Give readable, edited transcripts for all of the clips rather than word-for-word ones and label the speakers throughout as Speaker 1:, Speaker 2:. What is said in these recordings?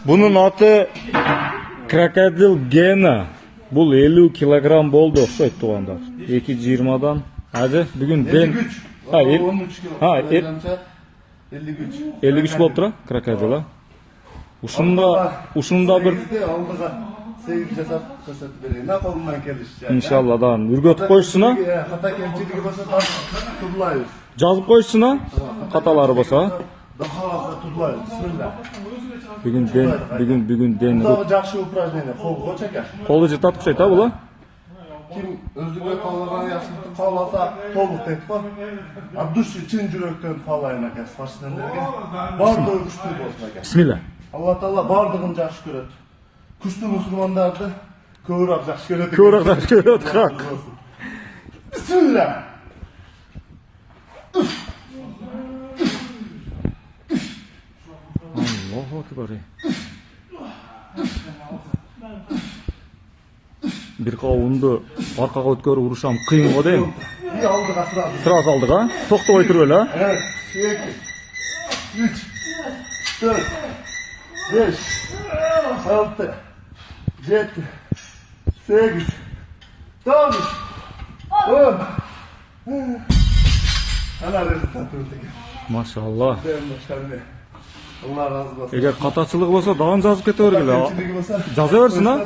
Speaker 1: Bunun аты Крокодил Гена. Бұл 50 килограмм болды, оқшайды туғандар. 220-дан. Әді, бүгін ден...
Speaker 2: 53 килограмм.
Speaker 1: 53 болып тұра, крокодила. Ушында бір...
Speaker 2: 8 жасап көрсетіп берейін. Қолымнан келіші.
Speaker 1: Иншалла, да. Үргетіп қойшысына?
Speaker 2: Қата кемчілігі болса, тұрлайыз.
Speaker 1: Жазып қойшысына? Қаталары болса?
Speaker 2: Дақаласа тұрлайыз. Бисмилля.
Speaker 1: Бүгін ден...
Speaker 2: Бұдағы жақшы упражнение. Қолы қочака.
Speaker 1: Қолы жетат құшайды, бұла?
Speaker 2: Kim özüge қалаған яшылықты қаласа толық дейді қой. Абдуши чын жүректен қалайын әке, спортсмендерге. Бардығы күшті болсын әке.
Speaker 1: Бисмилля.
Speaker 2: Алла Тағала бардығын жақсы көреді. Күшті мұсылмандарды көбірек жақсы көреді.
Speaker 1: Көбірек жақсы көреді, хақ.
Speaker 2: Бисмилля.
Speaker 1: Аллаху акбар. Bir qavundu arqaga o'tkir urisham qiyin o deyim.
Speaker 2: Aldığa sırası.
Speaker 1: Sırası aldık ha. To'xtab o'tirib öyle.
Speaker 2: Evet. 2, 3, 4, 5, 6, 7, 8, 9, 10. Ana rezultat ördük.
Speaker 1: Maşallah.
Speaker 2: Allah razı olsun.
Speaker 1: Eğer qataçılık olsa dağın жазып kete örgülü. Жаза versin ha.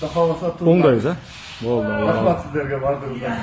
Speaker 2: Daha olsa
Speaker 1: Оңдайбыз, ha? Болды.
Speaker 2: Rahmat sizlerge vardığınızda.